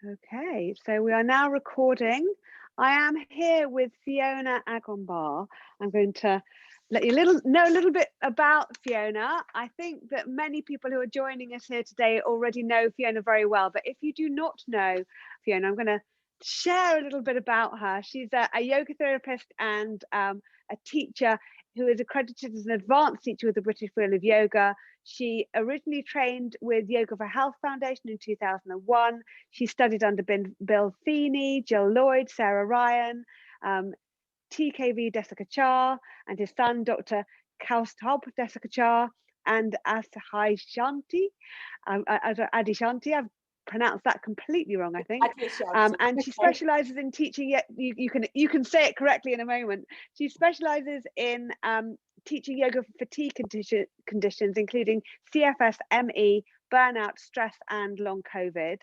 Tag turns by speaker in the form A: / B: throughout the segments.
A: Okay, so we are now recording. I am here with Fiona Agombar. I'm going to let you know a little bit about Fiona. I think that many people who are joining us here today already know Fiona very well, but if you do not know Fiona, I'm going to share a little bit about her. She's a yoga therapist and a teacher who is accredited as an advanced teacher with the British School of Yoga. She originally trained with Yoga for Health Foundation in 2001. She studied under Bill Feeney, Jill Lloyd, Sarah Ryan, TKV Desikachar, and his son, Dr. Kaustubh Desikachar, and Adishanti. I've pronounced that completely wrong, I think. And she specializes in teaching. You can say it correctly in a moment. She specializes in teaching yoga for fatigue conditions, including CFS, ME, burnout, stress, and long COVID.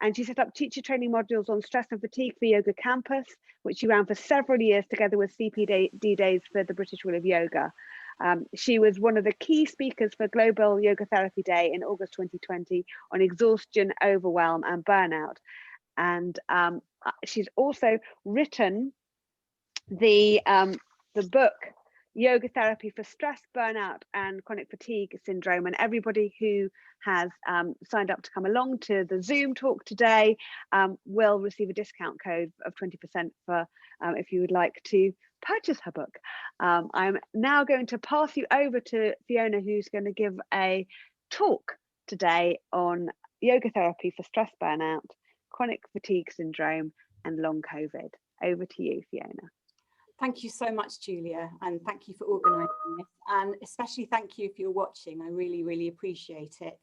A: And she set up teacher training modules on stress and fatigue for Yoga Campus, which she ran for several years together with CPD Days for the British School of Yoga. She was one of the key speakers for Global Yoga Therapy Day in August 2020 on exhaustion, overwhelm, and burnout. And she's also written the book Yoga Therapy for Stress, Burnout, and Chronic Fatigue Syndrome. And everybody who has signed up to come along to the Zoom talk today will receive a discount code of 20% for if you would like to purchase her book. I'm now going to pass you over to Fiona, who's going to give a talk today on yoga therapy for stress, burnout, chronic fatigue syndrome, and long COVID. Over to you, Fiona.
B: Thank you so much, Julia, and thank you for organising this, and especially thank you if you're watching. I really, really appreciate it.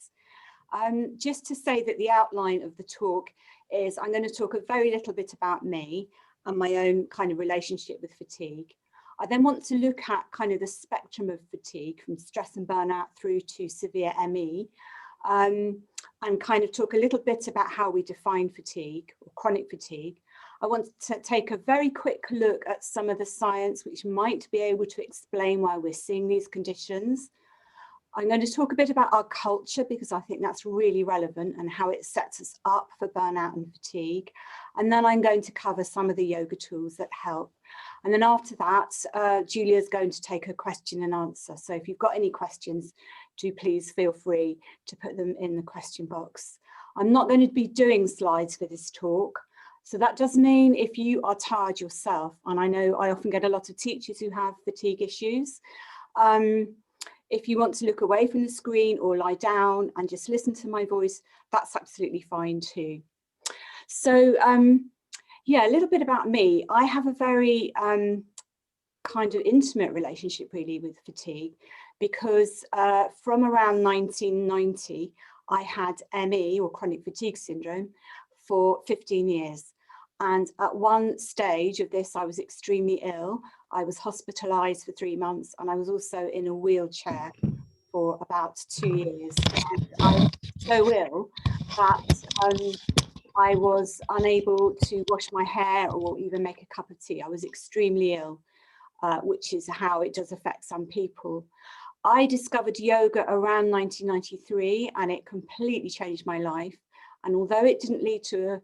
B: Just to say that the outline of the talk is I'm going to talk a very little bit about me and my own kind of relationship with fatigue. I then want to look at kind of the spectrum of fatigue from stress and burnout through to severe ME, and kind of talk a little bit about how we define fatigue or chronic fatigue. I want to take a very quick look at some of the science which might be able to explain why we're seeing these conditions. I'm going to talk a bit about our culture because I think that's really relevant and how it sets us up for burnout and fatigue. And then I'm going to cover some of the yoga tools that help. And then after that, Julia's going to take a question and answer. So if you've got any questions, do please feel free to put them in the question box. I'm not going to be doing slides for this talk. So that does mean if you are tired yourself, and I know I often get a lot of teachers who have fatigue issues, if you want to look away from the screen or lie down and just listen to my voice, that's absolutely fine too. So yeah, a little bit about me. I have a very kind of intimate relationship really with fatigue because from around 1990, I had ME or chronic fatigue syndrome for 15 years. And at one stage of this, I was extremely ill. I was hospitalized for 3 months, and I was also in a wheelchair for about 2 years. And I was so ill that I was unable to wash my hair or even make a cup of tea. I was extremely ill, which is how it does affect some people. I discovered yoga around 1993, and it completely changed my life. And although it didn't lead to a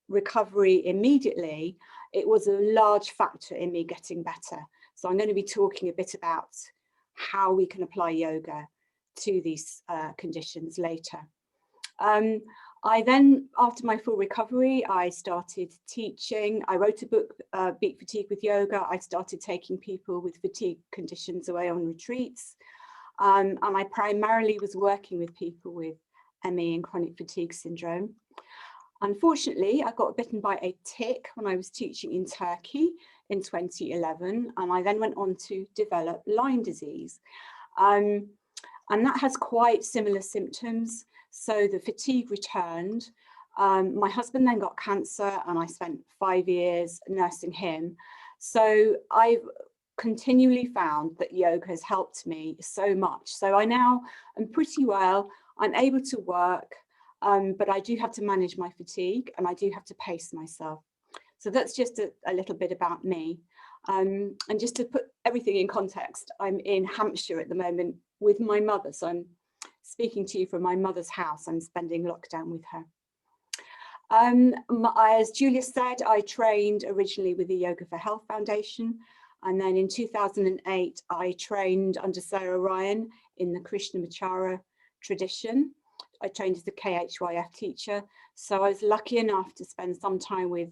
B: recovery immediately, it was a large factor in me getting better. So I'm going to be talking a bit about how we can apply yoga to these conditions later. I then, after my full recovery, I started teaching. I wrote a book, Beat Fatigue with Yoga. I started taking people with fatigue conditions away on retreats. And I primarily was working with people with ME and chronic fatigue syndrome. Unfortunately, I got bitten by a tick when I was teaching in Turkey in 2011, and I then went on to develop Lyme disease. And that has quite similar symptoms. So the fatigue returned. My husband then got cancer, and I spent 5 years nursing him. So I've continually found that yoga has helped me so much. So I now am pretty well. I'm able to work, but I do have to manage my fatigue, and I do have to pace myself. So that's just a little bit about me. And just to put everything in context, I'm in Hampshire at the moment with my mother. So I'm speaking to you from my mother's house. I'm spending lockdown with her. As Julia said, I trained originally with the Yoga for Health Foundation, and then in 2008 I trained under Sarah Ryan in the Krishnamacharya tradition. I trained as a KHYF teacher, so I was lucky enough to spend some time with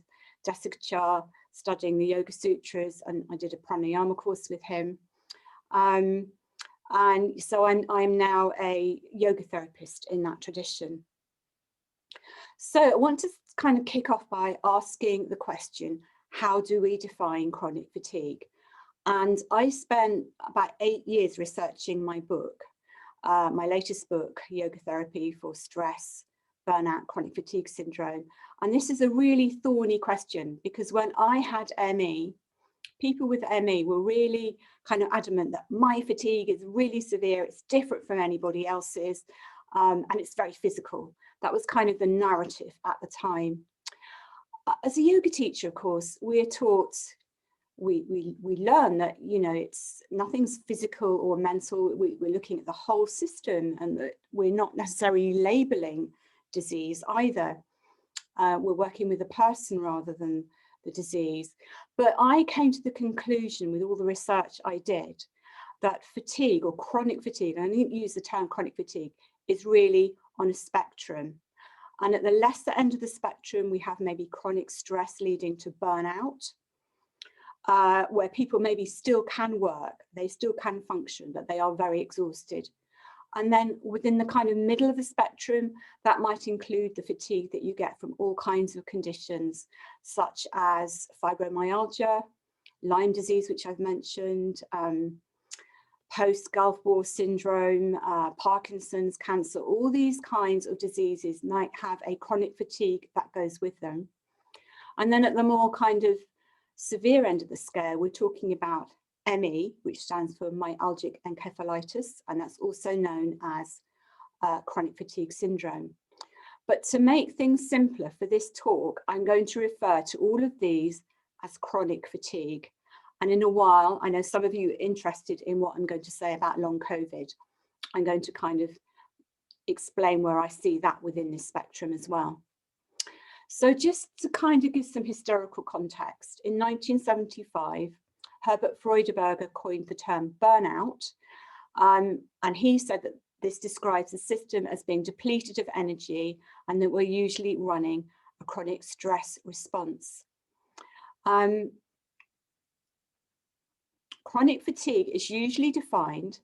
B: Desikachar studying the Yoga Sutras, and I did a Pranayama course with him. And so I'm now a yoga therapist in that tradition. So I want to kind of kick off by asking the question, how do we define chronic fatigue? And I spent about 8 years researching my book, my latest book, Yoga Therapy for Stress, Burnout, Chronic Fatigue Syndrome. And this is a really thorny question, because when I had ME, people with ME were really kind of adamant that my fatigue is really severe, it's different from anybody else's, and it's very physical. That was kind of the narrative at the time. As a yoga teacher, of course, we're taught, we learn that, you know, it's nothing's physical or mental. We're looking at the whole system, and that we're not necessarily labeling disease either. We're working with a person rather than the disease. But I came to the conclusion with all the research I did that fatigue, or chronic fatigue, and I didn't use the term chronic fatigue, is really on a spectrum. And at the lesser end of the spectrum, we have maybe chronic stress leading to burnout, where people maybe still can work, they still can function, but they are very exhausted. And then within the kind of middle of the spectrum, that might include the fatigue that you get from all kinds of conditions, such as fibromyalgia, Lyme disease, which I've mentioned, post-Gulf War syndrome, Parkinson's, cancer. All these kinds of diseases might have a chronic fatigue that goes with them. And then at the more kind of severe end of the scale, we're talking about ME, which stands for myalgic encephalitis, and that's also known as chronic fatigue syndrome. But to make things simpler for this talk, I'm going to refer to all of these as chronic fatigue. And in a while, I know some of you are interested in what I'm going to say about long COVID. I'm going to kind of explain where I see that within this spectrum as well. So just to kind of give some historical context, in 1975, Herbert Freudenberger coined the term burnout, and he said that this describes the system as being depleted of energy and that we're usually running a chronic stress response. Chronic fatigue is usually defined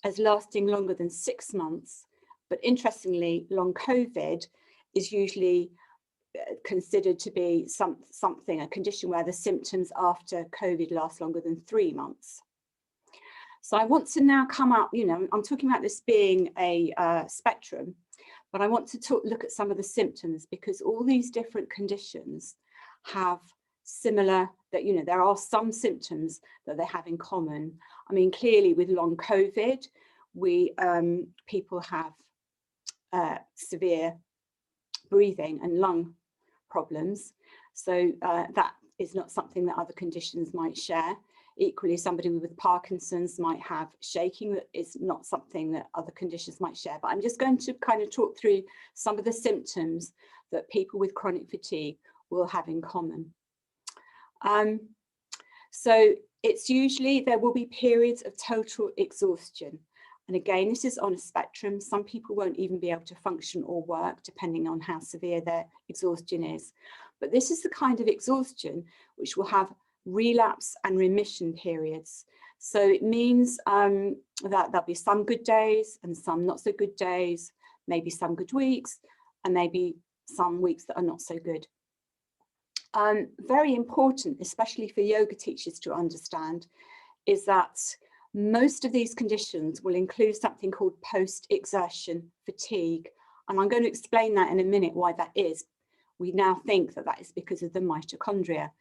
B: as lasting longer than 6 months, but interestingly, long COVID is usually considered to be a condition where the symptoms after COVID last longer than 3 months. So I want to now come out, you know, I'm talking about this being a spectrum, but I want to look at some of the symptoms, because all these different conditions have similar, that, you know, there are some symptoms that they have in common. I mean, clearly with long COVID, people have severe breathing and lung problems. So that is not something that other conditions might share. Equally, somebody with Parkinson's might have shaking, that is not something that other conditions might share. But I'm just going to kind of talk through some of the symptoms that people with chronic fatigue will have in common. So it's usually, there will be periods of total exhaustion. And again, this is on a spectrum. Some people won't even be able to function or work, depending on how severe their exhaustion is. But this is the kind of exhaustion which will have relapse and remission periods. So it means that there'll be some good days and some not so good days, maybe some good weeks, and maybe some weeks that are not so good. Very important, especially for yoga teachers to understand, is that most of these conditions will include something called post-exertion fatigue. And I'm going to explain that in a minute, why that is. We now think that that is because of the mitochondria,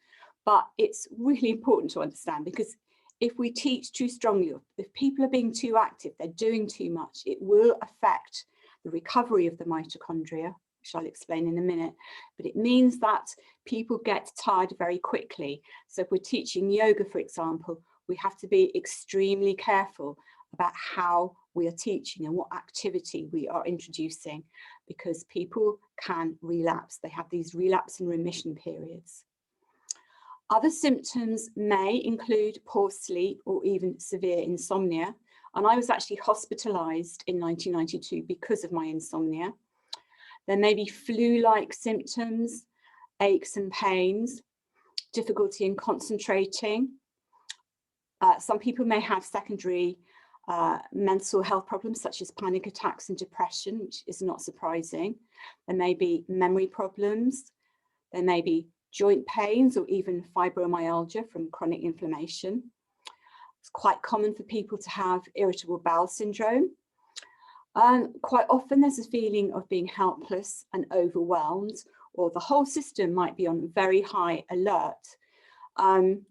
B: but it's really important to understand, because if we teach too strongly, if people are being too active, they're doing too much, it will affect the recovery of the mitochondria, which I'll explain in a minute. But it means that people get tired very quickly. So if we're teaching yoga, for example, we have to be extremely careful about how we are teaching and what activity we are introducing, because people can relapse. They have these relapse and remission periods. Other symptoms may include poor sleep or even severe insomnia. And I was actually hospitalized in 1992 because of my insomnia. There may be flu-like symptoms, aches and pains, difficulty in concentrating. Some people may have secondary mental health problems such as panic attacks and depression, which is not surprising. There may be memory problems. There may be joint pains or even fibromyalgia from chronic inflammation. It's quite common for people to have irritable bowel syndrome. Quite often there's a feeling of being helpless and overwhelmed, or the whole system might be on very high alert. And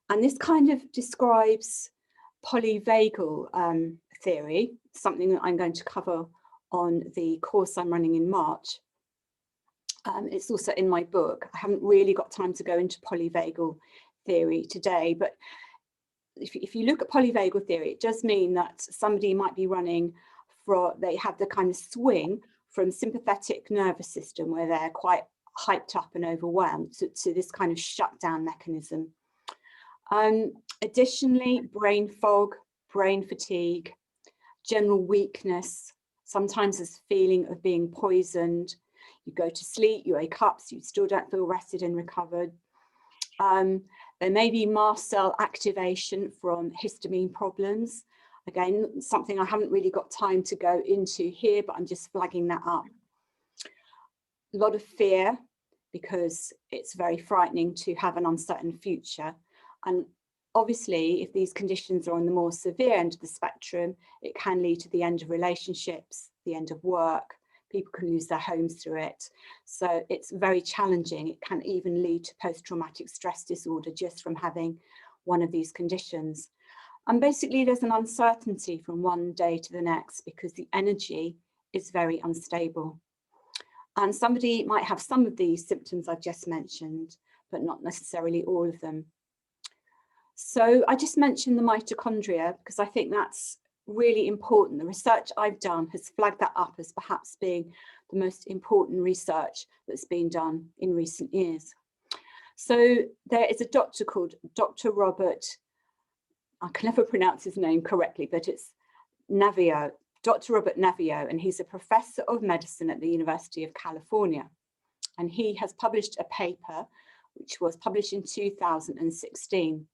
B: this kind of describes polyvagal theory, something that I'm going to cover on the course I'm running in March. It's also in my book. I haven't really got time to go into polyvagal theory today, but if you look at polyvagal theory, it does mean that somebody might be running they have the kind of swing from sympathetic nervous system where they're quite hyped up and overwhelmed to this kind of shutdown mechanism. Additionally, brain fog, brain fatigue, general weakness, sometimes this feeling of being poisoned. You go to sleep, you wake up, so you still don't feel rested and recovered. There may be mast cell activation from histamine problems. Again, something I haven't really got time to go into here, but I'm just flagging that up. A lot of fear, because it's very frightening to have an uncertain future. And obviously, if these conditions are on the more severe end of the spectrum, it can lead to the end of relationships, the end of work. People can lose their homes through it. So it's very challenging. It can even lead to post-traumatic stress disorder just from having one of these conditions. And basically, there's an uncertainty from one day to the next because the energy is very unstable. And somebody might have some of these symptoms I've just mentioned, but not necessarily all of them. So I just mentioned the mitochondria because I think that's really important. The research I've done has flagged that up as perhaps being the most important research that's been done in recent years. So there is a doctor called Dr. Robert, I can never pronounce his name correctly, but it's Navio, Dr. Robert Navio, and he's a professor of medicine at the University of California. And he has published a paper which was published in 2016.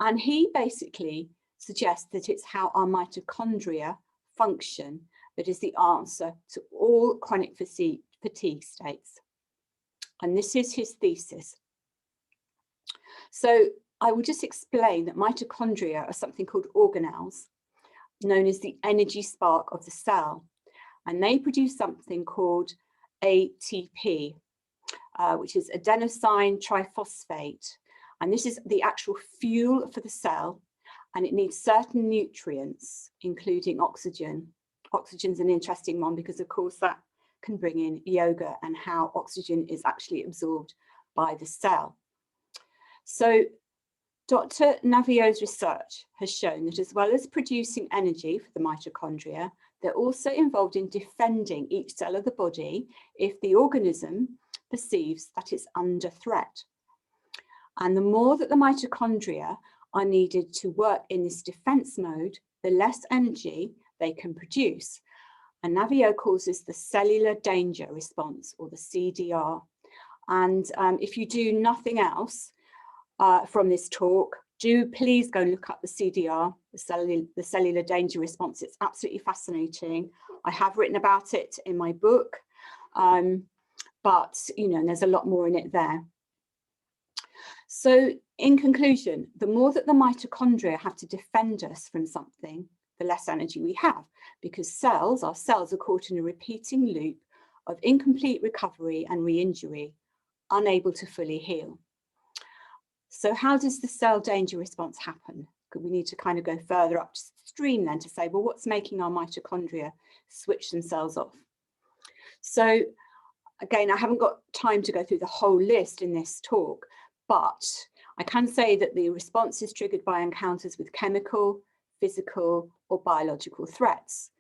B: And he basically suggests that it's how our mitochondria function that is the answer to all chronic fatigue states. And this is his thesis. So I will just explain that mitochondria are something called organelles, known as the energy spark of the cell. And they produce something called ATP, which is adenosine triphosphate. And this is the actual fuel for the cell. And it needs certain nutrients, including oxygen. Oxygen's an interesting one because, of course, that can bring in yoga and how oxygen is actually absorbed by the cell. So Dr. Navio's research has shown that as well as producing energy for the mitochondria, they're also involved in defending each cell of the body if the organism perceives that it's under threat. And the more that the mitochondria are needed to work in this defense mode, the less energy they can produce. And Navio calls this the cellular danger response, or the CDR. And if you do nothing else from this talk, do please go and look up the CDR, the cellular danger response. It's absolutely fascinating. I have written about it in my book, but there's a lot more in it there. So in conclusion, the more that the mitochondria have to defend us from something, the less energy we have, because our cells are caught in a repeating loop of incomplete recovery and re-injury, unable to fully heal. So how does the cell danger response happen? We need to kind of go further upstream then to say, well, what's making our mitochondria switch themselves off? So again, I haven't got time to go through the whole list in this talk, but I can say that the response is triggered by encounters with chemical, physical or biological threats.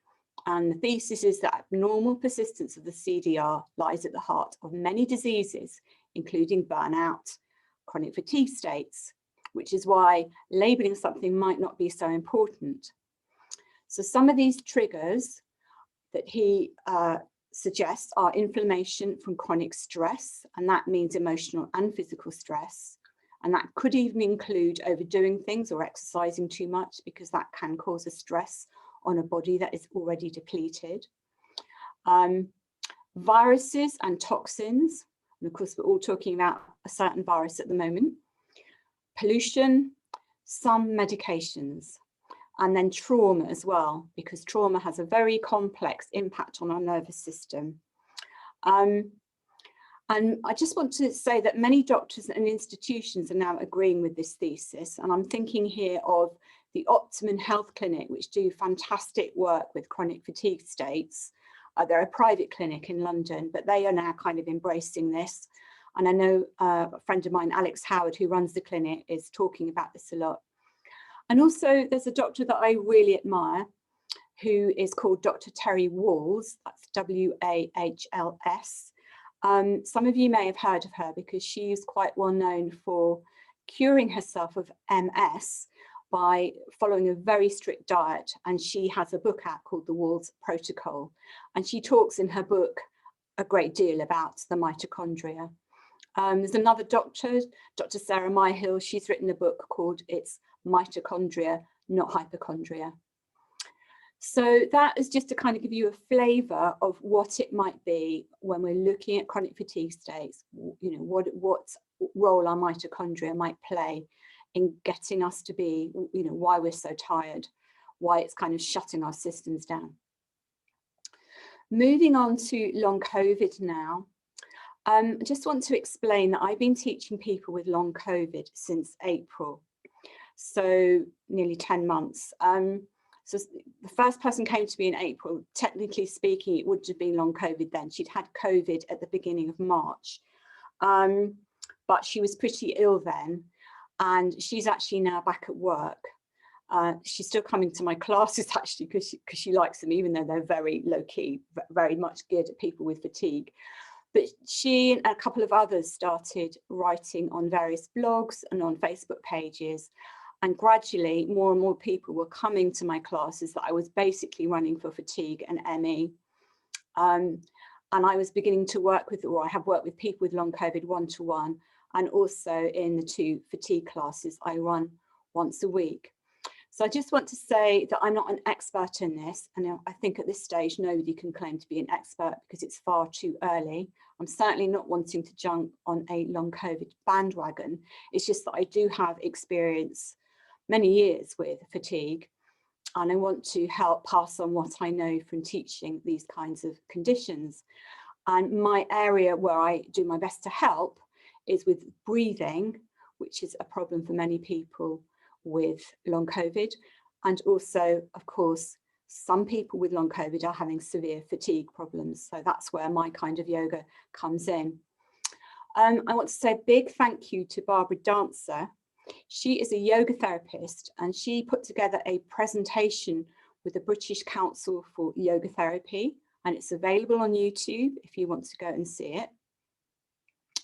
B: And the thesis is that abnormal persistence of the CDR lies at the heart of many diseases, including burnout, chronic fatigue states, which is why labeling something might not be so important. So some of these triggers that he suggests are inflammation from chronic stress, and that means emotional and physical stress. And that could even include overdoing things or exercising too much, because that can cause a stress on a body that is already depleted. Viruses and toxins, and of course we're all talking about a certain virus at the moment. Pollution, some medications, and then trauma as well, because trauma has a very complex impact on our nervous system. And I just want to say that many doctors and institutions are now agreeing with this thesis. And I'm thinking here of the Optimum Health Clinic, which do fantastic work with chronic fatigue states. They're a private clinic in London, but they are now kind of embracing this. And I know a friend of mine, Alex Howard, who runs the clinic, is talking about this a lot. And also there's a doctor that I really admire, who is called Dr. Terry Wahls, that's W-A-H-L-S. Some of you may have heard of her because she is quite well known for curing herself of MS by following a very strict diet. And she has a book out called The Wahls Protocol. And she talks in her book a great deal about the mitochondria. There's another doctor, Dr. Sarah Myhill. She's written a book called It's Mitochondria, Not Hypochondria. So that is just to kind of give you a flavour of what it might be when we're looking at chronic fatigue states, you know, what role our mitochondria might play in getting us to be, you know, why we're so tired, why it's kind of shutting our systems down. Moving on to long COVID now. I just want to explain that I've been teaching people with long COVID since April, so nearly 10 months. So the first person came to me in April. Technically speaking, it would have been long COVID then. She'd had COVID at the beginning of March, but she was pretty ill then, and she's actually now back at work. She's still coming to my classes actually because she likes them, even though they're very low key, very much geared at people with fatigue. But she and a couple of others started writing on various blogs and on Facebook pages. And gradually, more and more people were coming to my classes that I was basically running for fatigue and ME. And I was beginning to work with, or I have worked with people with long COVID one-to-one, and also in the 2 fatigue classes I run once a week. So I just want to say that I'm not an expert in this. And I think at this stage, nobody can claim to be an expert because it's far too early. I'm certainly not wanting to jump on a long COVID bandwagon. It's just that I do have experience, many years with fatigue, and I want to help pass on what I know from teaching these kinds of conditions. And my area where I do my best to help is with breathing, which is a problem for many people with long COVID. And also, of course, some people with long COVID are having severe fatigue problems. So that's where my kind of yoga comes in. I want to say a big thank you to Barbara Dancer. She is a yoga therapist, and she put together a presentation with the British Council for Yoga Therapy, and it's available on YouTube if you want to go and see it.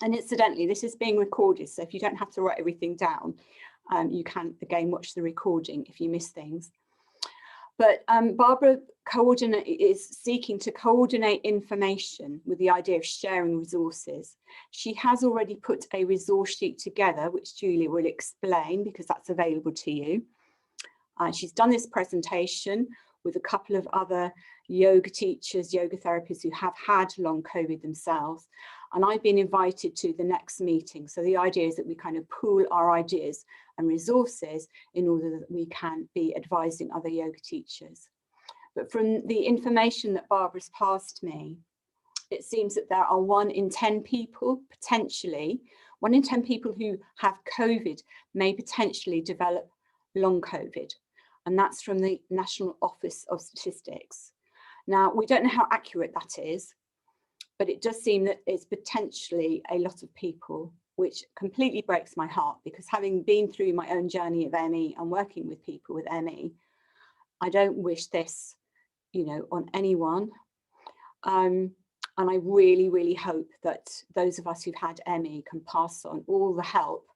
B: And incidentally, this is being recorded, so if you don't have to write everything down, you can again watch the recording if you miss things. But Barbara is seeking to coordinate information with the idea of sharing resources. She has already put a resource sheet together, which Julia will explain because that's available to you. She's done this presentation with a couple of other yoga teachers, yoga therapists who have had long COVID themselves. And I've been invited to the next meeting. So the idea is that we kind of pool our ideas and resources in order that we can be advising other yoga teachers. But from the information that Barbara's passed me, it seems that there are 1 in 10 people, potentially, 1 in 10 people who have COVID may potentially develop long COVID. And that's from the National Office of Statistics. Now, we don't know how accurate that is, but it does seem that it's potentially a lot of people, which completely breaks my heart, because having been through my own journey of ME and working with people with ME, I don't wish this, you know, on anyone. And I really, really hope that those of us who've had ME can pass on all the help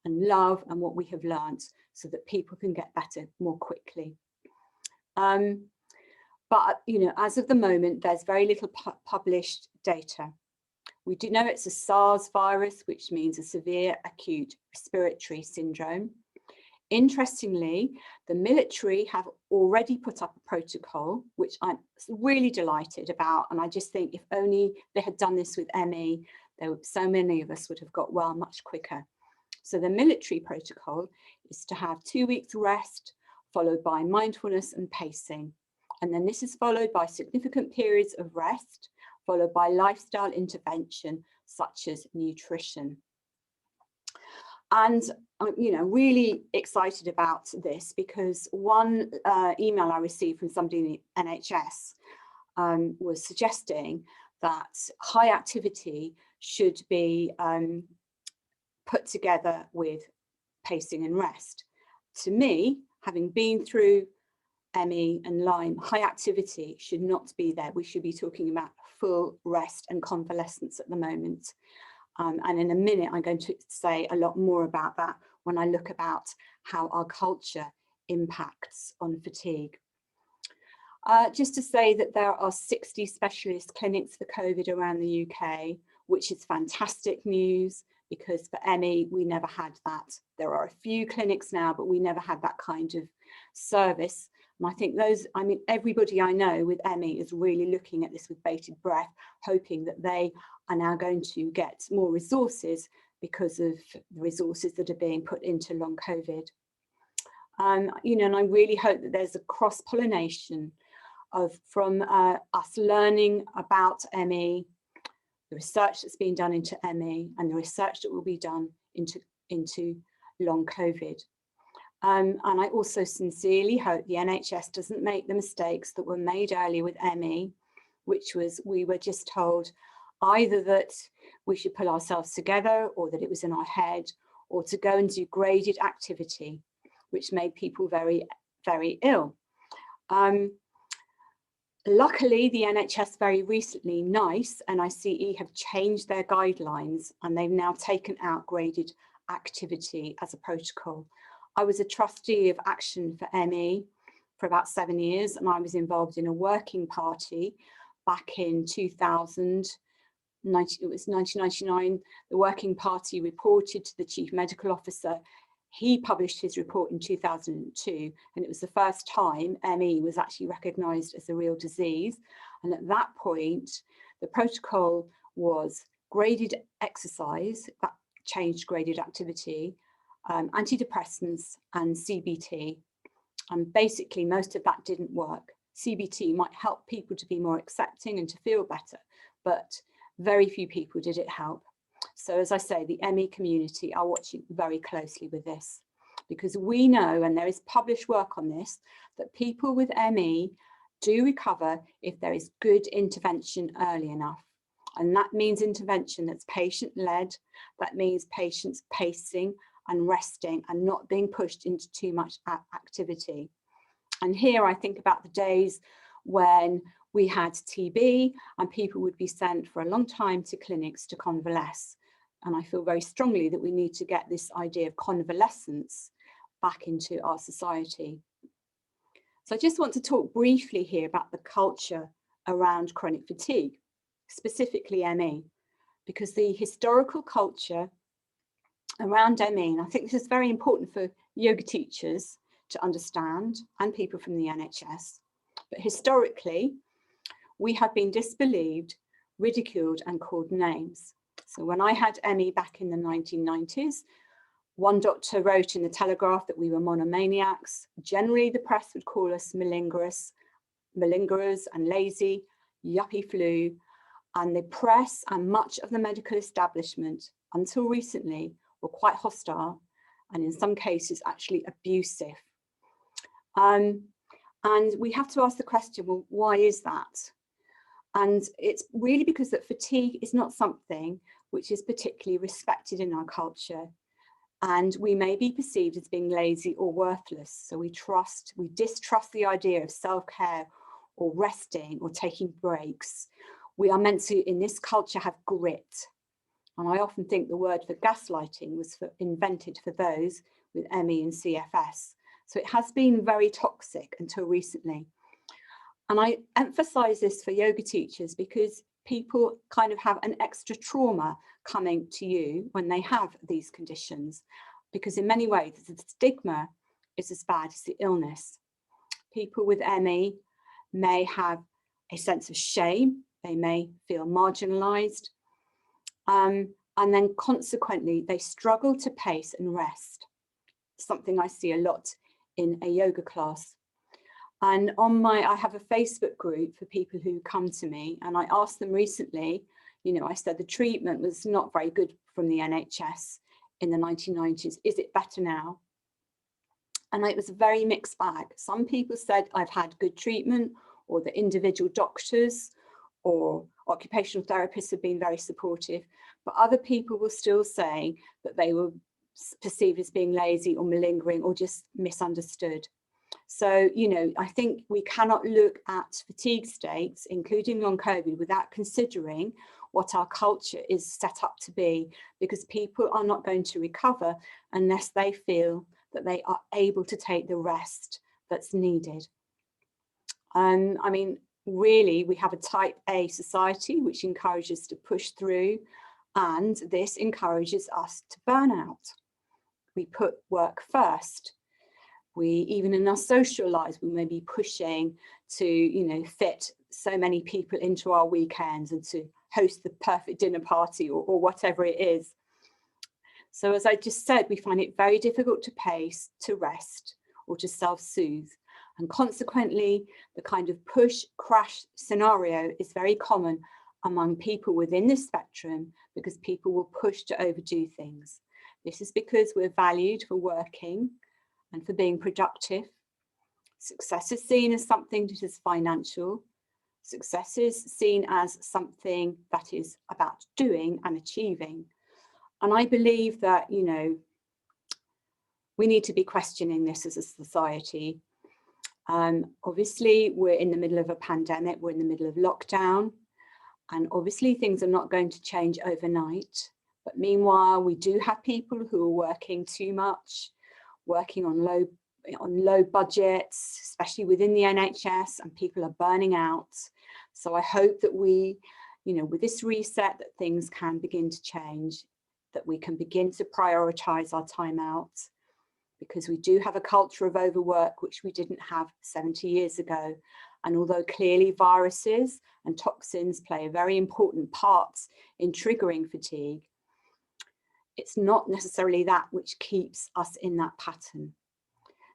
B: and love and what we have learned so that people can get better more quickly. But, you know, as of the moment, there's very little published data. We do know it's a SARS virus, which means a severe acute respiratory syndrome. Interestingly, the military have already put up a protocol, which I'm really delighted about. And I just think if only they had done this with ME, so many of us would have got well much quicker. So the military protocol is to have 2 weeks rest, followed by mindfulness and pacing. And then this is followed by significant periods of rest, followed by lifestyle intervention, such as nutrition. And I'm, you know, really excited about this because one email I received from somebody in the NHS was suggesting that high activity should be put together with pacing and rest. To me, having been through ME and Lyme, high activity should not be there. We should be talking about full rest and convalescence at the moment. And in a minute, I'm going to say a lot more about that when I look about how our culture impacts on fatigue. Just to say that there are 60 specialist clinics for COVID around the UK, which is fantastic news because for ME, we never had that. There are a few clinics now, but we never had that kind of service. And I think everybody I know with ME is really looking at this with bated breath, hoping that they are now going to get more resources because of the resources that are being put into long COVID. You know, and I really hope that there's a cross-pollination from us learning about ME, the research that's being done into ME, and the research that will be done into long COVID. And I also sincerely hope the NHS doesn't make the mistakes that were made earlier with ME, which was we were just told either that we should pull ourselves together or that it was in our head, or to go and do graded activity, which made people very, very ill. Luckily, the NHS very recently, NICE and ICE have changed their guidelines and they've now taken out graded activity as a protocol. I was a trustee of Action for ME for about 7 years, and I was involved in a working party back in 2000. It was 1999. The working party reported to the chief medical officer. He published his report in 2002, and it was the first time ME was actually recognised as a real disease. And at that point, the protocol was graded exercise, that changed graded activity, antidepressants and CBT. And basically most of that didn't work. CBT might help people to be more accepting and to feel better, but very few people did it help. So as I say, the ME community are watching very closely with this, because we know, and there is published work on this, that people with ME do recover if there is good intervention early enough. And that means intervention that's patient-led, that means patients pacing and resting and not being pushed into too much activity. And here I think about the days when we had TB and people would be sent for a long time to clinics to convalesce. And I feel very strongly that we need to get this idea of convalescence back into our society. So I just want to talk briefly here about the culture around chronic fatigue, specifically ME, because the historical culture around ME, and I think this is very important for yoga teachers to understand and people from the NHS, but historically, we have been disbelieved, ridiculed and called names. So when I had ME back in the 1990s, one doctor wrote in the Telegraph that we were monomaniacs. Generally, the press would call us malingerers and lazy, yuppie flu, and the press and much of the medical establishment, until recently, were quite hostile and in some cases actually abusive. And we have to ask the question, well, why is that? And it's really because that fatigue is not something which is particularly respected in our culture. And we may be perceived as being lazy or worthless. So we distrust the idea of self-care or resting or taking breaks. We are meant to, in this culture, have grit. And I often think the word for gaslighting was invented for those with ME and CFS. So it has been very toxic until recently. And I emphasize this for yoga teachers because people kind of have an extra trauma coming to you when they have these conditions, because in many ways the stigma is as bad as the illness. People with ME may have a sense of shame, they may feel marginalized, and then consequently they struggle to pace and rest, something I see a lot in a yoga class. And I have a Facebook group for people who come to me, and I asked them recently, I said the treatment was not very good from the NHS in the 1990s. Is it better now? And it was a very mixed bag. Some people said I've had good treatment, or the individual doctors or occupational therapists have been very supportive, but other people were still saying that they were perceived as being lazy or malingering or just misunderstood. So, I think we cannot look at fatigue states, including long COVID, without considering what our culture is set up to be, because people are not going to recover unless they feel that they are able to take the rest that's needed. I mean, really, we have a type A society, which encourages to push through, and this encourages us to burn out. We put work first. We, even in our social lives, we may be pushing to, fit so many people into our weekends and to host the perfect dinner party or whatever it is. So as I just said, we find it very difficult to pace, to rest, or to self-soothe. And consequently, the kind of push-crash scenario is very common among people within this spectrum, because people will push to overdo things. This is because we're valued for working and for being productive. Success is seen as something that is financial. Success is seen as something that is about doing and achieving. And I believe that, we need to be questioning this as a society. Obviously, we're in the middle of a pandemic, we're in the middle of lockdown, and obviously things are not going to change overnight. But meanwhile, we do have people who are working too much, working on low budgets, especially within the NHS, and people are burning out. So I hope that we, with this reset, that things can begin to change, that we can begin to prioritize our time out, because we do have a culture of overwork, which we didn't have 70 years ago. And although clearly viruses and toxins play a very important part in triggering fatigue, it's not necessarily that which keeps us in that pattern.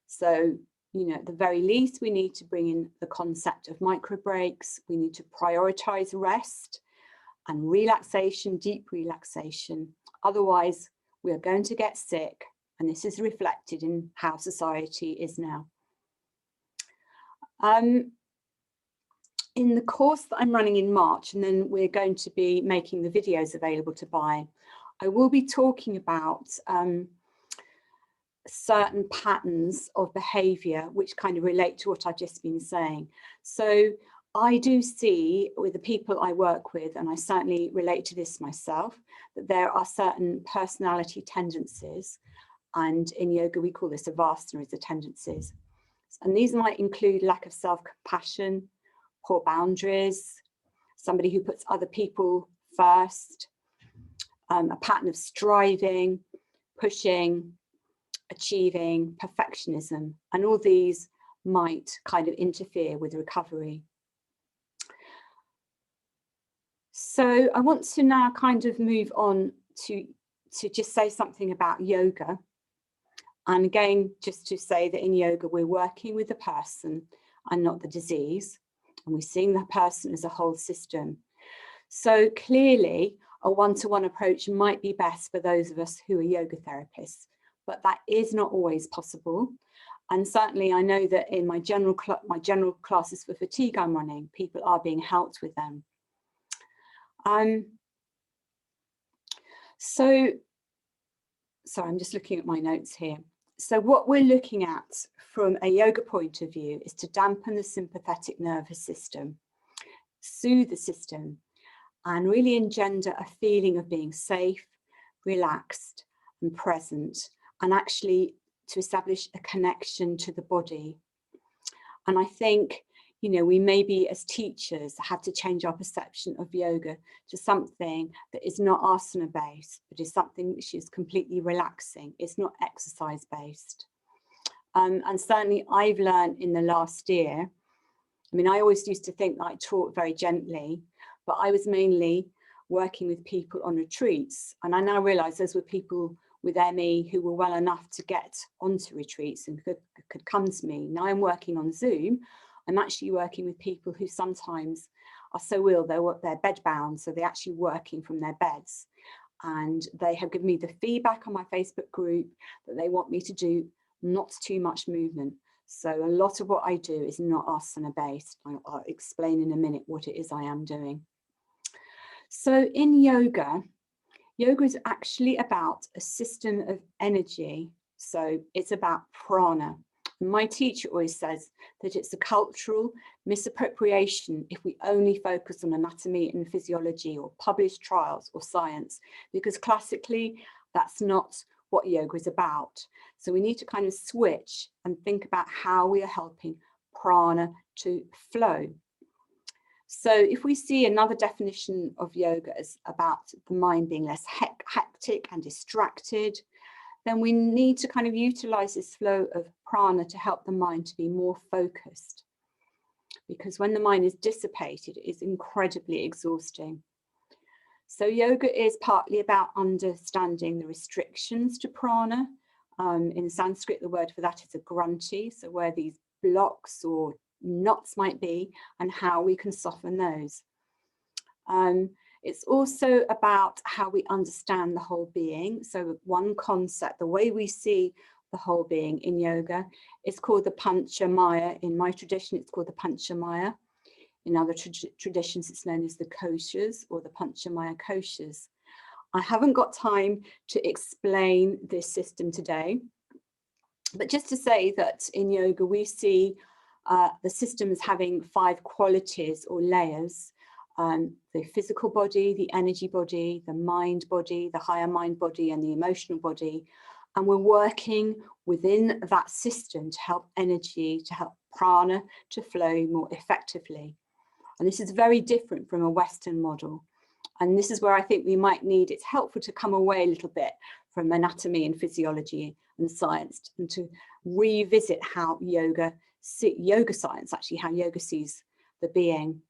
B: So, at the very least, we need to bring in the concept of micro breaks. We need to prioritize rest and relaxation, deep relaxation. Otherwise, we are going to get sick. And this is reflected in how society is now. In the course that I'm running in March, and then we're going to be making the videos available to buy, I will be talking about certain patterns of behaviour which kind of relate to what I've just been saying. So I do see with the people I work with, and I certainly relate to this myself, that there are certain personality tendencies, and in yoga we call this avasana, the tendencies. And these might include lack of self-compassion, poor boundaries, somebody who puts other people first, a pattern of striving, pushing, achieving, perfectionism, and all these might kind of interfere with recovery. So I want to now kind of move on to just say something about yoga. And again, just to say that in yoga, we're working with the person and not the disease, and we're seeing the person as a whole system. So clearly, a one-to-one approach might be best for those of us who are yoga therapists, but that is not always possible. And certainly I know that in my general classes for fatigue I'm running, people are being helped with them. So sorry, I'm just looking at my notes here. So what we're looking at from a yoga point of view is to dampen the sympathetic nervous system, soothe the system, and really engender a feeling of being safe, relaxed, and present, and actually to establish a connection to the body. And I think, you know, we maybe as teachers have to change our perception of yoga to something that is not asana based, but is something which is completely relaxing. It's not exercise based. And certainly I've learned in the last year, I mean, I always used to think that I taught very gently, but I was mainly working with people on retreats. And I now realize those were people with ME who were well enough to get onto retreats and could come to me. Now I'm working on Zoom. I'm actually working with people who sometimes are so ill, they're bed bound, so they're actually working from their beds. And they have given me the feedback on my Facebook group that they want me to do not too much movement. So a lot of what I do is not asana based. I'll explain in a minute what it is I am doing. So in yoga, yoga is actually about a system of energy. So it's about prana. My teacher always says that it's a cultural misappropriation if we only focus on anatomy and physiology or published trials or science, because classically that's not what yoga is about. So we need to kind of switch and think about how we are helping prana to flow. So if we see another definition of yoga as about the mind being less hectic and distracted, then we need to kind of utilize this flow of prana to help the mind to be more focused. Because when the mind is dissipated, it's incredibly exhausting. So yoga is partly about understanding the restrictions to prana. In Sanskrit, the word for that is a grunti, so where these blocks or knots might be and how we can soften those. It's also about how we understand the whole being. So one concept, the way we see the whole being in yoga is called the Panchamaya. In my tradition, it's called the Panchamaya. In other traditions, it's known as the koshas or the Panchamaya koshas. I haven't got time to explain this system today, but just to say that in yoga, we see the system as having 5 qualities or layers. The physical body, the energy body, the mind body, the higher mind body, and the emotional body. And we're working within that system to help energy, to help prana to flow more effectively. And this is very different from a Western model. And this is where I think we might need, it's helpful to come away a little bit from anatomy and physiology and science and to revisit how yoga science, actually how yoga sees the being.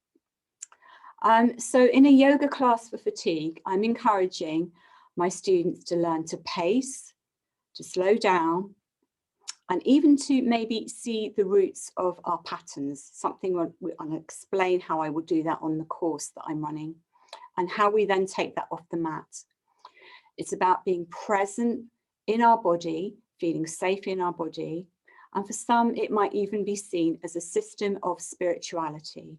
B: So in a yoga class for fatigue, I'm encouraging my students to learn to pace, to slow down, and even to maybe see the roots of our patterns, something I'll explain how I will do that on the course that I'm running, and how we then take that off the mat. It's about being present in our body, feeling safe in our body, and for some, it might even be seen as a system of spirituality.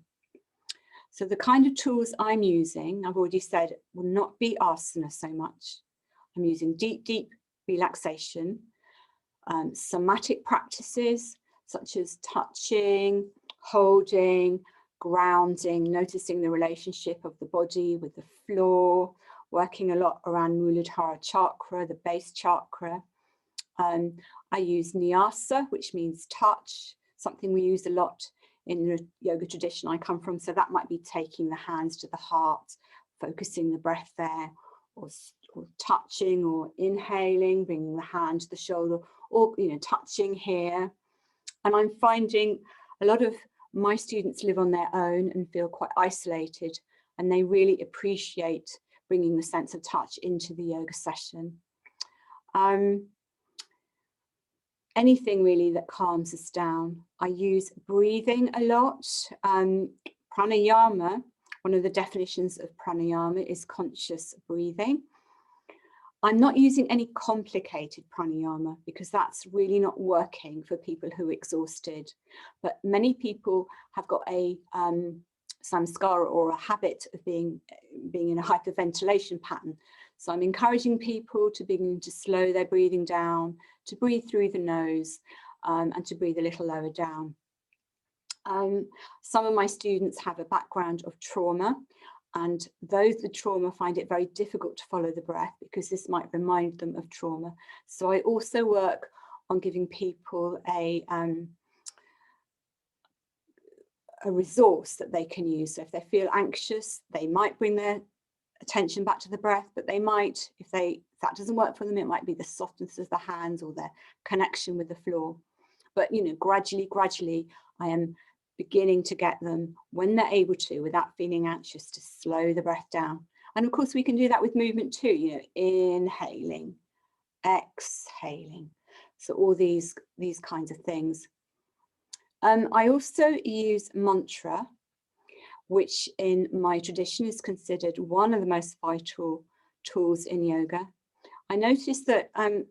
B: So the kind of tools I'm using, I've already said, will not be asana so much. I'm using deep relaxation, somatic practices such as touching, holding, grounding, noticing the relationship of the body with the floor, working a lot around Muladhara chakra, the base chakra. I use nyasa, which means touch, something we use a lot in the yoga tradition I come from. So that might be taking the hands to the heart, focusing the breath there, or touching or inhaling, bringing the hand to the shoulder, or touching here. And I'm finding a lot of my students live on their own and feel quite isolated, and they really appreciate bringing the sense of touch into the yoga session. Anything really that calms us down. I use breathing a lot. Pranayama, one of the definitions of pranayama is conscious breathing. I'm not using any complicated pranayama because that's really not working for people who are exhausted. But many people have got a samskara or a habit of being in a hyperventilation pattern. So I'm encouraging people to begin to slow their breathing down, to breathe through the nose, and to breathe a little lower down. Some of my students have a background of trauma, and those with trauma find it very difficult to follow the breath because this might remind them of trauma. So I also work on giving people a resource that they can use. So if they feel anxious, they might bring their attention back to the breath, but they might, if that doesn't work for them, it might be the softness of the hands or their connection with the floor. But, you know, gradually, I am beginning to get them, when they're able to, without feeling anxious, to slow the breath down. And of course, we can do that with movement too, you know, inhaling, exhaling. So all these kinds of things. I also use mantra, which in my tradition is considered one of the most vital tools in yoga. I noticed that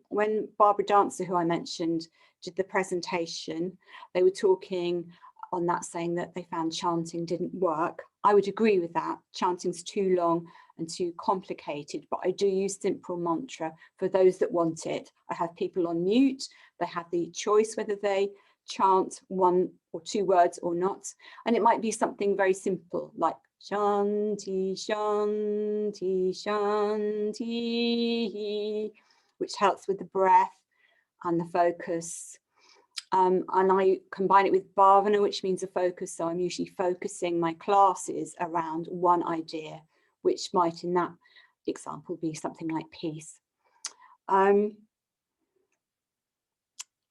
B: when Barbara Dancer, who I mentioned, did the presentation, they were talking on that, saying that they found chanting didn't work. I would agree with that. Chanting's too long and too complicated, but I do use simple mantra for those that want it. I have people on mute. They have the choice whether they chant 1 or 2 words or not. And it might be something very simple like Shanti, Shanti, Shanti, which helps with the breath and the focus. And I combine it with bhavana, which means a focus. So I'm usually focusing my classes around one idea, which might in that example be something like peace.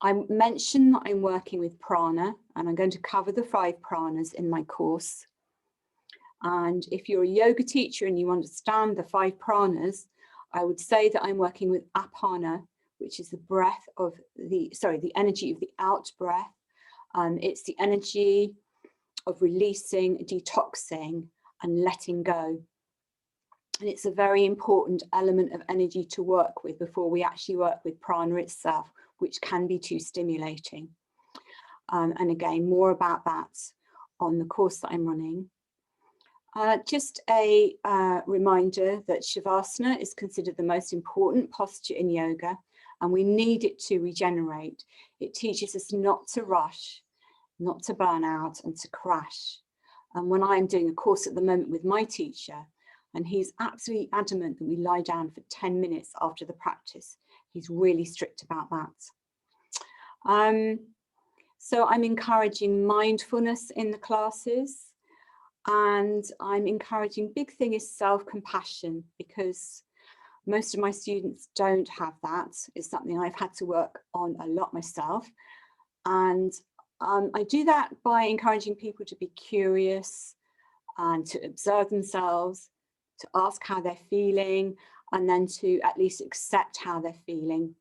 B: I mentioned that I'm working with prana, and I'm going to cover the 5 pranas in my course. And if you're a yoga teacher and you understand the 5 pranas, I would say that I'm working with apana, which is the breath of the energy of the out breath. It's the energy of releasing, detoxing, and letting go. And it's a very important element of energy to work with before we actually work with prana itself, which can be too stimulating. And again, more about that on the course that I'm running. Just a reminder that Shavasana is considered the most important posture in yoga, and we need it to regenerate. It teaches us not to rush, not to burn out, and to crash. And when I'm doing a course at the moment with my teacher, and he's absolutely adamant that we lie down for 10 minutes after the practice. He's really strict about that. So I'm encouraging mindfulness in the classes, and I'm encouraging, big thing is self-compassion, because most of my students don't have that. It's something I've had to work on a lot myself. And I do that by encouraging people to be curious and to observe themselves, to ask how they're feeling, and then to at least accept how they're feeling.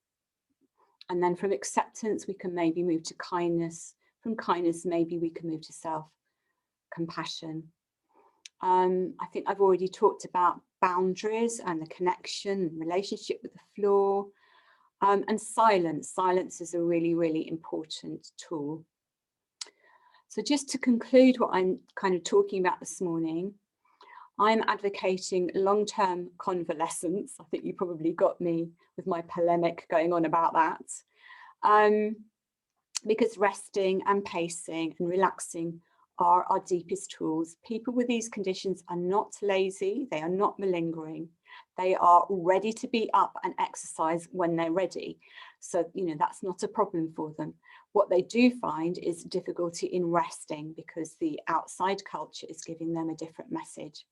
B: And then from acceptance, we can maybe move to kindness. From kindness, maybe we can move to self-compassion. I think I've already talked about boundaries and the connection and relationship with the floor. And silence. Silence is a really, really important tool. So just to conclude what I'm kind of talking about this morning, I'm advocating long-term convalescence. I think you probably got me with my polemic going on about that. Because resting and pacing and relaxing are our deepest tools. People with these conditions are not lazy, they are not malingering. They are ready to be up and exercise when they're ready. So, you know, that's not a problem for them. What they do find is difficulty in resting because the outside culture is giving them a different message.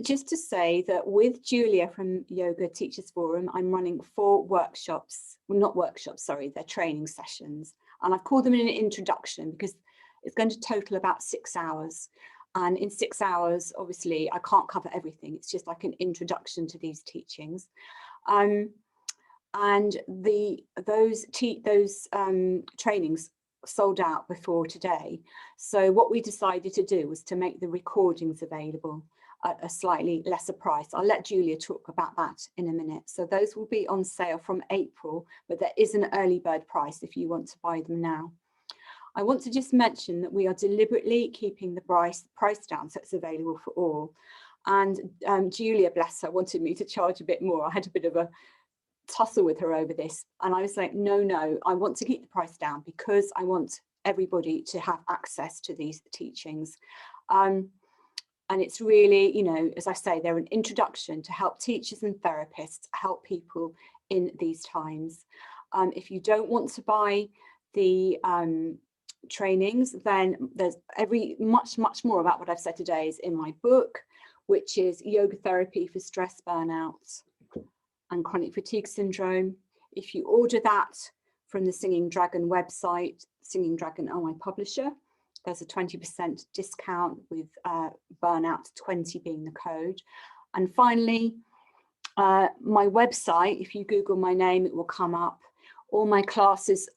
B: Just to say that with Julia from Yoga Teachers Forum, I'm running 4 workshops, well, not workshops, sorry, they're training sessions. And I've called them an introduction because it's going to total about 6 hours. And in 6 hours, obviously, I can't cover everything. It's just like an introduction to these teachings. And those trainings sold out before today. So what we decided to do was to make the recordings available at a slightly lesser price. I'll let Julia talk about that in a minute. So those will be on sale from April, but there is an early bird price if you want to buy them now. I want to just mention that we are deliberately keeping the price down so it's available for all. And Julia, bless her, wanted me to charge a bit more. I had a bit of a tussle with her over this, and I was like, no, I want to keep the price down because I want everybody to have access to these teachings. And it's really, you know, as I say, they're an introduction to help teachers and therapists help people in these times. If you don't want to buy the trainings, then there's much more about what I've said today is in my book, which is Yoga Therapy for Stress, Burnout and Chronic Fatigue Syndrome. If you order that from the Singing Dragon website, Singing Dragon are my publisher, there's a 20% discount with Burnout 20 being the code. And finally, my website, if you Google my name, it will come up. All my classes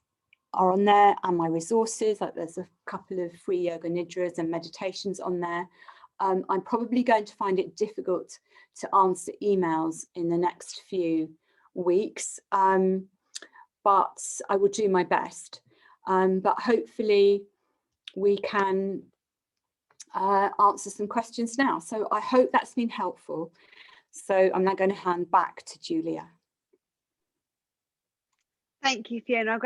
B: are on there and my resources, like there's a couple of free yoga nidras and meditations on there. I'm probably going to find it difficult to answer emails in the next few weeks, but I will do my best. But hopefully we can answer some questions now. So I hope that's been helpful. So I'm now going to hand back to Julia.
A: Thank you, Fiona.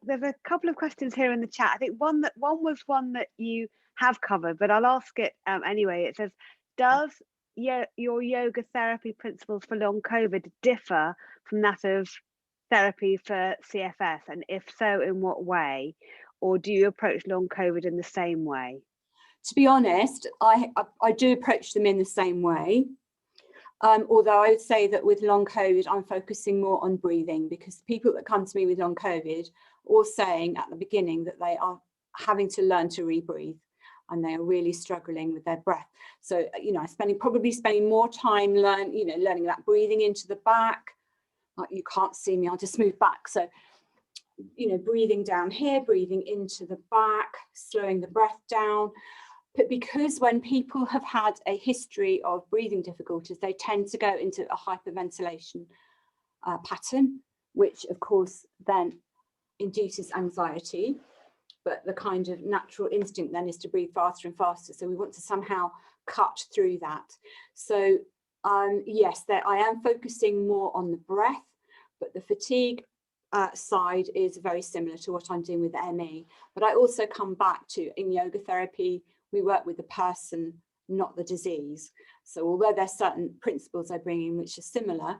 A: There's a couple of questions here in the chat. I think one was one that you have covered, but I'll ask it anyway. It says, does your yoga therapy principles for long COVID differ from that of therapy for CFS? And if so, in what way? Or do you approach long COVID in the same way?
B: To be honest, I do approach them in the same way. Although I would say that with long COVID, I'm focusing more on breathing, because people that come to me with long COVID all saying at the beginning that they are having to learn to rebreathe and they are really struggling with their breath. So, you know, probably spending more time learning that breathing into the back. Like, you can't see me, I'll just move back. So, you know, breathing down here, breathing into the back, slowing the breath down. But because when people have had a history of breathing difficulties, they tend to go into a hyperventilation pattern, which of course then induces anxiety. But the kind of natural instinct then is to breathe faster and faster. So we want to somehow cut through that. So yes, I am focusing more on the breath, but the fatigue side is very similar to what I'm doing with ME. But I also come back to, in yoga therapy, we work with the person, not the disease. So although there's certain principles I bring in which are similar,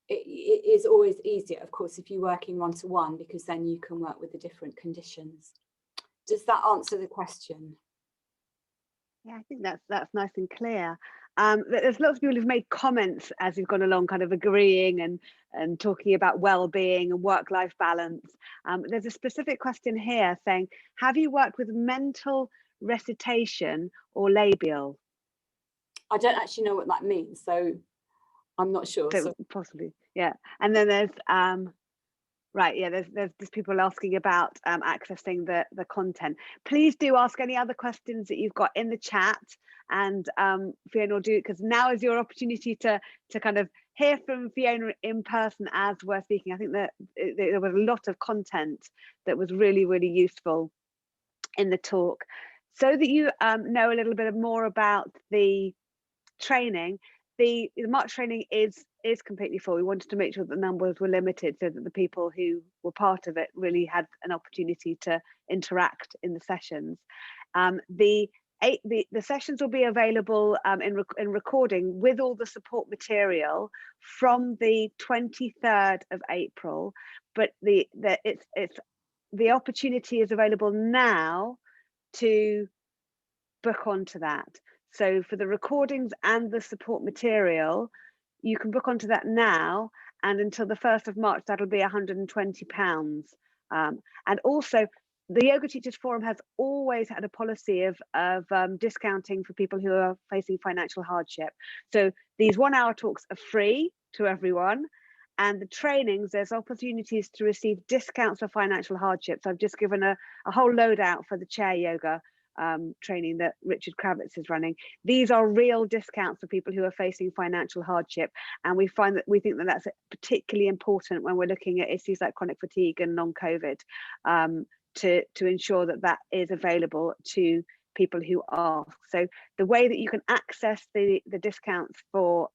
B: it is always easier, of course, if you're working one-to-one, because then you can work with the different conditions. Does that answer the question?
A: Yeah, I think that's nice and clear. There's lots of people who've made comments as we've gone along, kind of agreeing and talking about well-being and work-life balance. There's a specific question here saying, have you worked with mental recitation or labial?
B: I don't actually know what that means, so I'm not sure.
A: So possibly, yeah. And then there's right, yeah, there's people asking about accessing the content. Please do ask any other questions that you've got in the chat, and Fiona will do it, because now is your opportunity to kind of hear from Fiona in person as we're speaking. I think that there was a lot of content that was really, really useful in the talk. So that you know a little bit more about the training, the March training is completely full. We wanted to make sure that the numbers were limited so that the people who were part of it really had an opportunity to interact in the sessions. The sessions will be available in recording with all the support material from the 23rd of April, but the opportunity is available now to book onto that. So for the recordings and the support material, you can book onto that now, and until the 1st of March, that'll be £120. And also, the Yoga Teachers Forum has always had a policy of discounting for people who are facing financial hardship. So these 1-hour talks are free to everyone, and the trainings, there's opportunities to receive discounts for financial hardship. So I've just given a whole load out for the chair yoga training that Richard Kravitz is running. These are real discounts for people who are facing financial hardship, and we think that that's particularly important when we're looking at issues like chronic fatigue and long COVID, to ensure that is available to people who ask. So the way that you can access the discounts for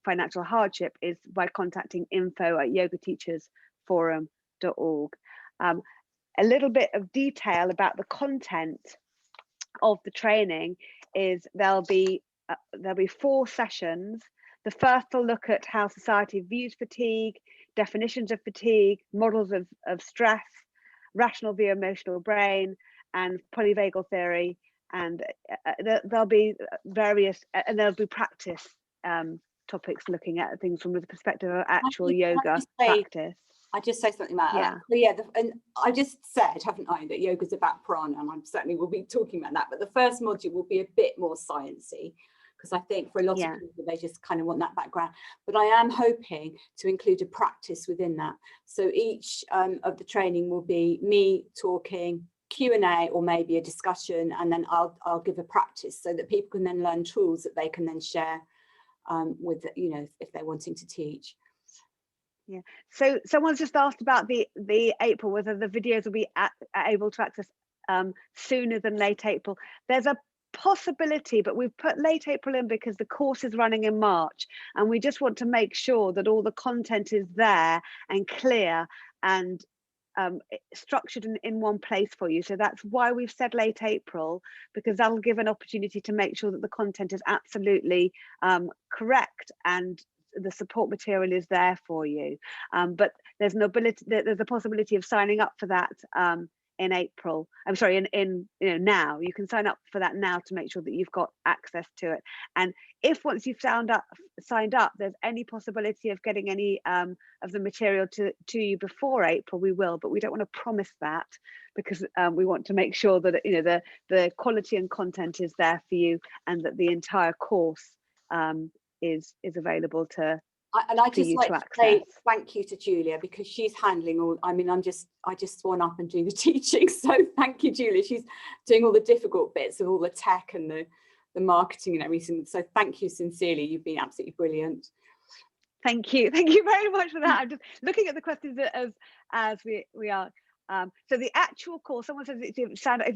A: financial hardship is by contacting info@yogateachersforum.org. A little bit of detail about the content of the training is there'll be 4 sessions. The first will look at how society views fatigue, definitions of fatigue, models of stress, rational view emotional brain, and polyvagal theory. And there'll be various, and there'll be practice topics looking at things from the perspective of actual yoga practice.
B: I just say something about that. So and I just said, haven't I, that yoga's about prana, and I certainly will be talking about that. But the first module will be a bit more sciencey, because I think for a lot of people, they just kind of want that background. But I am hoping to include a practice within that. So each of the training will be me talking, Q&A, or maybe a discussion, and then I'll give a practice so that people can then learn tools that they can then share with, if they're wanting to teach.
A: Yeah. So someone's just asked about the April, whether the videos will be able to access sooner than late April. There's a possibility, but we've put late April in because the course is running in March, and we just want to make sure that all the content is there and clear and structured in one place for you. So that's why we've said late April, because that'll give an opportunity to make sure that the content is absolutely correct and the support material is there for you. But there's a possibility of signing up for that in April. I'm sorry, in now. You can sign up for that now to make sure that you've got access to it. And if once you've signed up, there's any possibility of getting any of the material to you before April, we will. But we don't want to promise that, because we want to make sure that the quality and content is there for you, and that the entire course is available to.
B: And I just like to say thank you to Julia, because she's handling all. I mean, I just swan up and do the teaching. So thank you, Julia. She's doing all the difficult bits of all the tech and the marketing and everything. So thank you sincerely. You've been absolutely brilliant.
A: Thank you very much for that. I'm just looking at the questions as we are. So the actual course, someone says if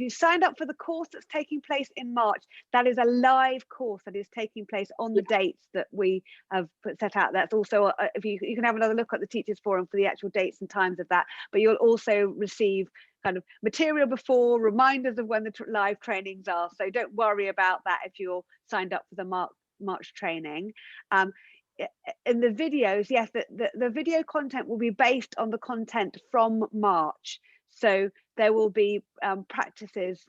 A: you signed up for the course that's taking place in March, that is a live course that is taking place on the dates that we have set out. That's also, if you can have another look at the Teachers Forum for the actual dates and times of that, but you'll also receive kind of material before, reminders of when the live trainings are. So don't worry about that if you're signed up for the March training. In the videos, yes, the video content will be based on the content from March. So there will be practices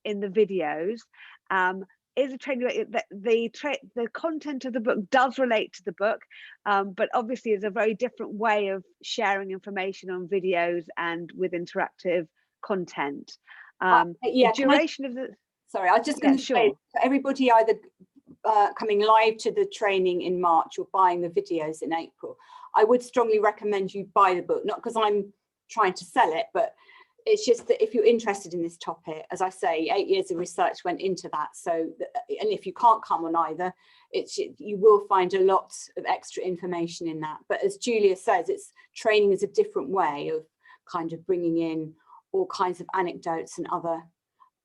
A: in the videos. Is a training the content of the book does relate to the book, but obviously is a very different way of sharing information on videos and with interactive content. The duration of the.
B: Sorry, I was just going to say, everybody either coming live to the training in March or buying the videos in April, I would strongly recommend you buy the book, not because I'm trying to sell it, but it's just that if you're interested in this topic, as I say, 8 years of research went into that. So, and if you can't come on either, you will find a lot of extra information in that. But as Julia says, training is a different way of kind of bringing in all kinds of anecdotes and other.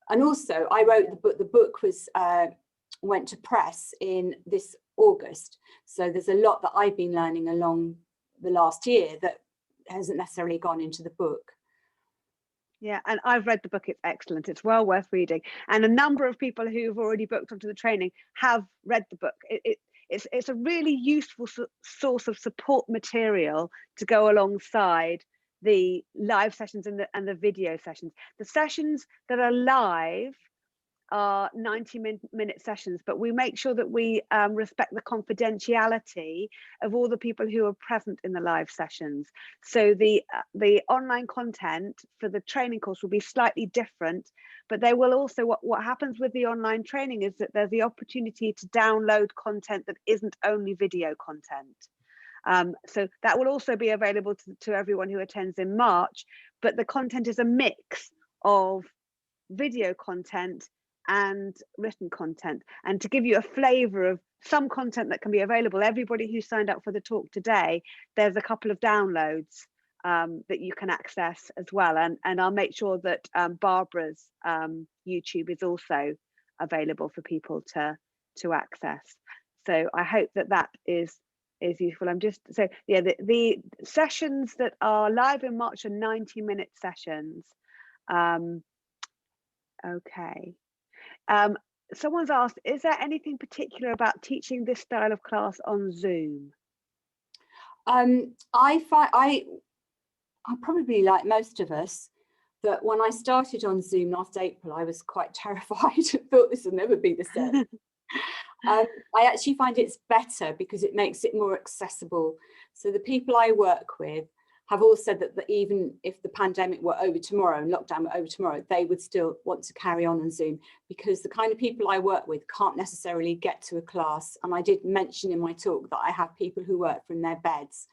B: And also, I wrote the book. The book went to press in this August. So there's a lot that I've been learning along the last year that hasn't necessarily gone into the book.
A: Yeah, and I've read the book. It's excellent. It's well worth reading. And a number of people who've already booked onto the training have read the book. It's a really useful source of support material to go alongside the live sessions and the video sessions. The sessions that are live are 90-minute sessions, but we make sure that we respect the confidentiality of all the people who are present in the live sessions. So the online content for the training course will be slightly different, but they will also, what happens with the online training is that there's the opportunity to download content that isn't only video content. So that will also be available to everyone who attends in March, but the content is a mix of video content and written content. And to give you a flavor of some content that can be available, everybody who signed up for the talk today, there's a couple of downloads that you can access as well, and I'll make sure that Barbara's YouTube is also available for people to access. So I hope that is useful. I'm just so yeah, the sessions that are live in March are 90-minute sessions. Okay. Someone's asked, is there anything particular about teaching this style of class on Zoom?
B: I'm probably like most of us, that when I started on Zoom last April, I was quite terrified. I thought this will never be the same. I actually find it's better because it makes it more accessible. So the people I work with have all said that even if the pandemic were over tomorrow and lockdown were over tomorrow, they would still want to carry on Zoom, because the kind of people I work with can't necessarily get to a class. And I did mention in my talk that I have people who work from their beds.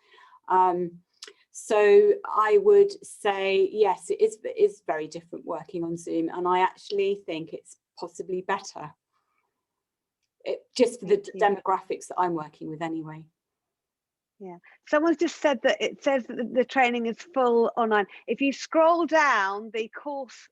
B: So I would say, yes, it is very different working on Zoom, and I actually think it's possibly better. Just for the demographics that I'm working with anyway.
A: Yeah, someone's just said that it says that the training is full online. If you scroll down the course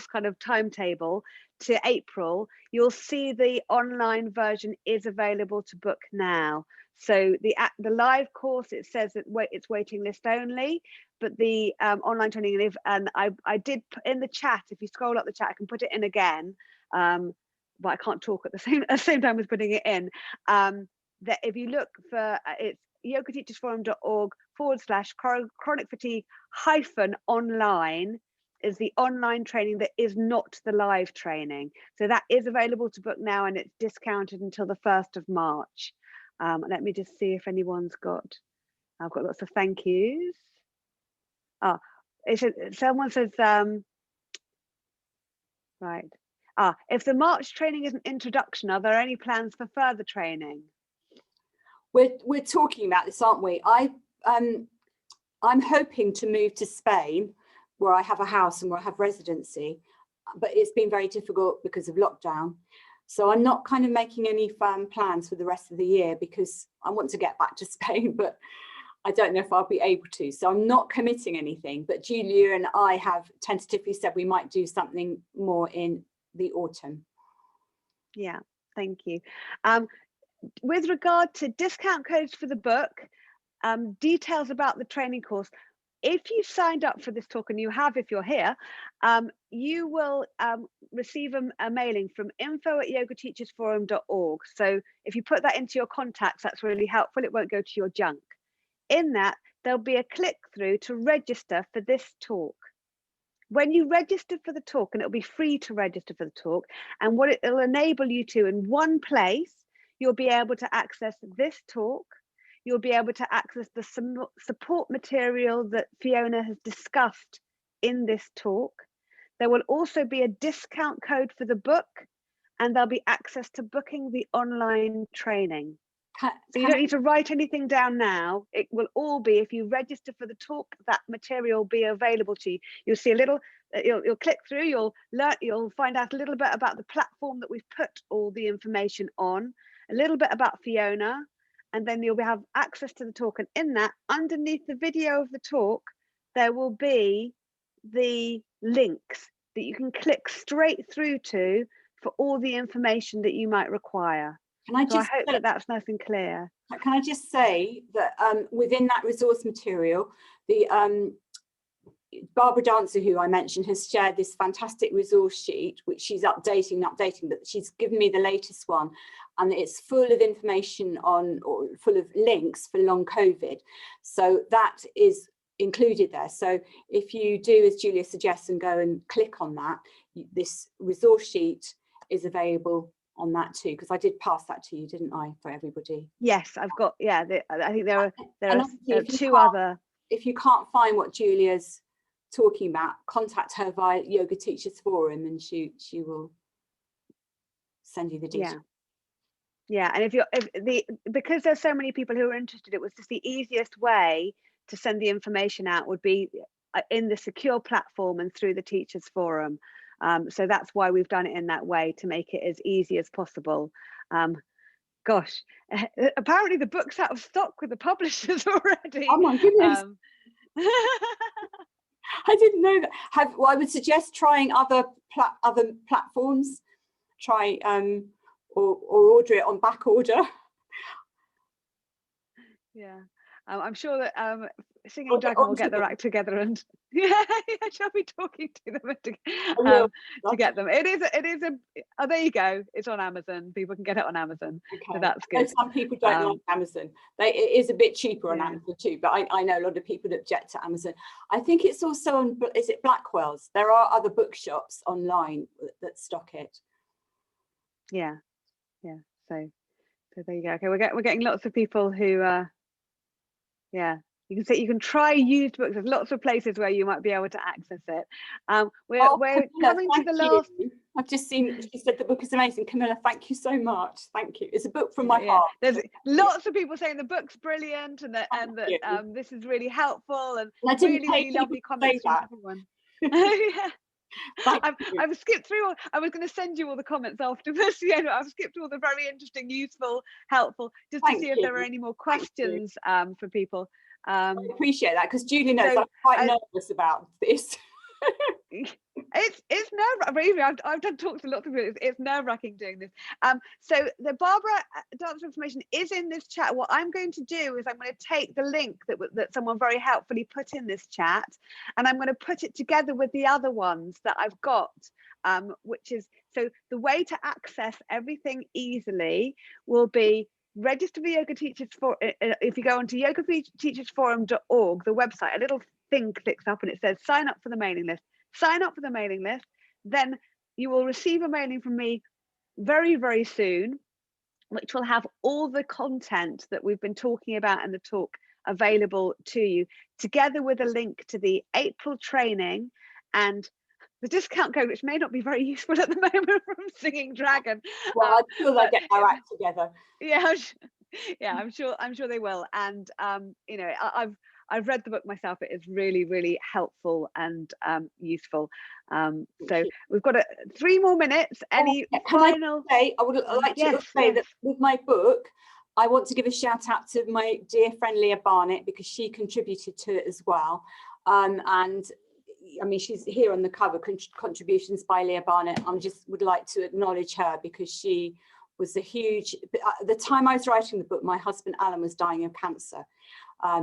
A: kind of timetable to April, you'll see the online version is available to book now. So the live course, it says that it's waiting list only, but the online training, and I did put in the chat, if you scroll up the chat, I can put it in again, but I can't talk at the same time as putting it in. That if you look for it's yogateachersforum.org/chronic fatigue -online is the online training that is not the live training. So that is available to book now, and it's discounted until the 1st of March. Let me just see if anyone's got, I've got lots of thank yous. Someone says, right. If the March training is an introduction, are there any plans for further training?
B: We're talking about this, aren't we? I'm hoping to move to Spain, where I have a house and where I have residency, but it's been very difficult because of lockdown. So I'm not kind of making any firm plans for the rest of the year, because I want to get back to Spain, but I don't know if I'll be able to. So I'm not committing anything, but Julia and I have tentatively said we might do something more in the autumn.
A: Yeah, thank you. With regard to discount codes for the book, details about the training course, if you signed up for this talk, and you have if you're here, you will receive a mailing from info@yogateachersforum.org. So if you put that into your contacts, that's really helpful. It won't go to your junk. In that, there'll be a click through to register for this talk. When you register for the talk, and it'll be free to register for the talk, and what it'll enable you to, in one place, you'll be able to access this talk. You'll be able to access the support material that Fiona has discussed in this talk. There will also be a discount code for the book, and there'll be access to booking the online training. So you don't need to write anything down now. It will all be, if you register for the talk, that material will be available to you. You'll see a little, you'll click through, you'll find out a little bit about the platform that we've put all the information on, a little bit about Fiona, and then you'll have access to the talk. And in that, underneath the video of the talk, there will be the links that you can click straight through to for all the information that you might require. I hope that that's nice and clear.
B: Can I just say that within that resource material, the Barbara Dancer, who I mentioned, has shared this fantastic resource sheet, which she's updating, but she's given me the latest one, and it's full of information on, or full of links for long COVID. So that is included there. So if you do as Julia suggests and go and click on that, this resource sheet is available on that too, because I did pass that to you, didn't I, for everybody?
A: Yes, I've got, yeah, I think there are two other.
B: If you can't find what Julia's talking about, contact her via Yoga Teachers Forum, and she will send you the details.
A: Yeah, and because there's so many people who are interested, it was just the easiest way to send the information out would be in the secure platform and through the Teachers Forum. So that's why we've done it in that way, to make it as easy as possible. Gosh, apparently the book's out of stock with the publishers already.
B: Oh my goodness. I didn't know that. Well, I would suggest trying other platforms. Try or order it on back order.
A: Yeah, I'm sure that Singing Dragon will get their act together, and yeah, I shall be talking to them to get them. It is a oh, there you go, it's on Amazon. People can get it on Amazon. Okay. So that's good.
B: Some people don't like Amazon. It is a bit cheaper on Amazon too, but I know a lot of people that object to Amazon. I think it's also on, is it Blackwell's? There are other bookshops online that stock it.
A: Yeah, so there you go. Okay, we're getting lots of people who yeah, you can try used books. There's lots of places where you might be able to access it. We're coming to the last.
B: I've just seen, she said the book is amazing. Camilla, thank you so much. Thank you. It's a book from my heart.
A: There's lots of people saying the book's brilliant and that this is really helpful, and really lovely comments from everyone. Yeah. I've skipped through. I was going to send you all the comments afterwards. Yeah, I've skipped all the very interesting, useful, helpful, just to see if there are any more questions for people.
B: I appreciate that, because Julie knows I'm quite nervous about this.
A: It's nerve-wracking. I've done talks to lots of people. It's nerve-wracking doing this. So the Barbara Dance information is in this chat. What I'm going to do is I'm going to take the link that someone very helpfully put in this chat, and I'm going to put it together with the other ones that I've got, which is, so the way to access everything easily will be register for Yoga Teachers Forum. If you go onto yogateachersforum.org, the website, a little thing clicks up and it says sign up for the mailing list. Sign up for the mailing list, then you will receive a mailing from me very, very soon, which will have all the content that we've been talking about in the talk available to you, together with a link to the April training and the discount code, which may not be very useful at the moment from Singing Dragon.
B: Well, I'm sure they'll get our act together.
A: Yeah, I'm sure they will. And you know, I've read the book myself. It is really, really helpful and useful. So we've got 3 more minutes. Any final?
B: I would like to say that with my book, I want to give a shout out to my dear friend Leah Barnett, because she contributed to it as well. And I mean, she's here on the cover, contributions by Leah Barnett. I just would like to acknowledge her, because she was a huge, at the time I was writing the book, my husband Alan was dying of cancer. I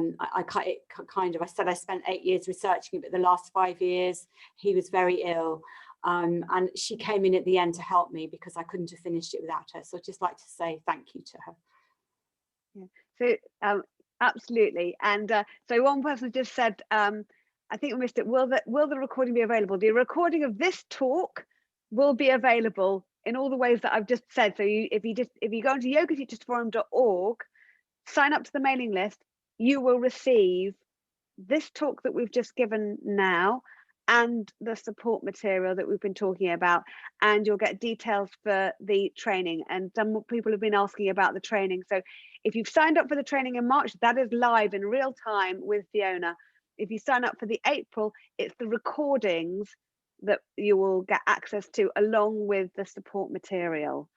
B: said I spent 8 years researching it, but the last 5 years he was very ill, and she came in at the end to help me, because I couldn't have finished it without her. So I'd just like to say thank you to her.
A: Yeah. So absolutely. And so one person just said, I think we missed it, will the recording be available? The recording of this talk will be available in all the ways that I've just said. So if you go into yogateachersforum.org, sign up to the mailing list, you will receive this talk that we've just given now and the support material that we've been talking about, and you'll get details for the training. And some people have been asking about the training. So if you've signed up for the training in March, that is live in real time with Fiona. If you sign up for the April, it's the recordings that you will get access to, along with the support material.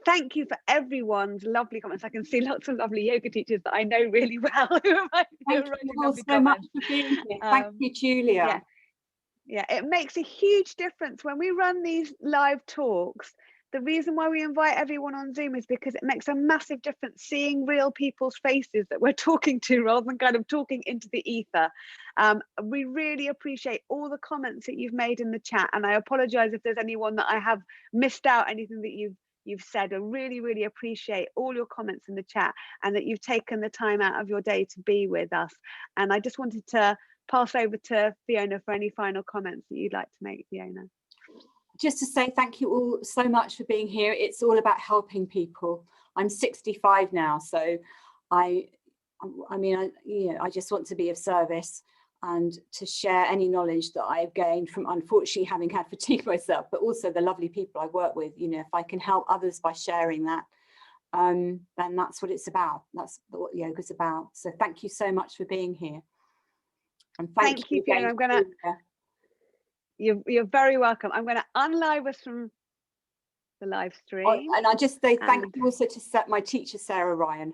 A: Thank you for everyone's lovely comments. I can see lots of lovely yoga teachers that I know really well.
B: Thank you all so much for being here. Thank you, Julia.
A: Yeah, it makes a huge difference when we run these live talks. The reason why we invite everyone on Zoom is because it makes a massive difference seeing real people's faces that we're talking to, rather than kind of talking into the ether. We really appreciate all the comments that you've made in the chat, and I apologize if there's anyone that I have missed out anything that you've said. I really, really appreciate all your comments in the chat, and that you've taken the time out of your day to be with us. And I just wanted to pass over to Fiona for any final comments that you'd like to make, Fiona.
B: Just to say thank you all so much for being here. It's all about helping people. I'm 65 now, so I just want to be of service and to share any knowledge that I've gained from, unfortunately, having had fatigue myself, but also the lovely people I work with. You know, if I can help others by sharing that, then that's what it's about. That's what yoga's about. So thank you so much for being here. And thank you, Fiona.
A: You're very welcome. I'm going to unlive us from the live stream.
B: And I just say thank you also to my teacher, Sarah Ryan.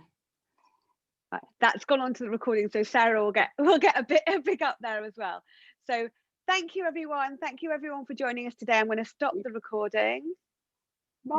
A: Right, that's gone onto the recording, so Sarah will get a big up there as well. So thank you everyone for joining us today. I'm going to stop the recording.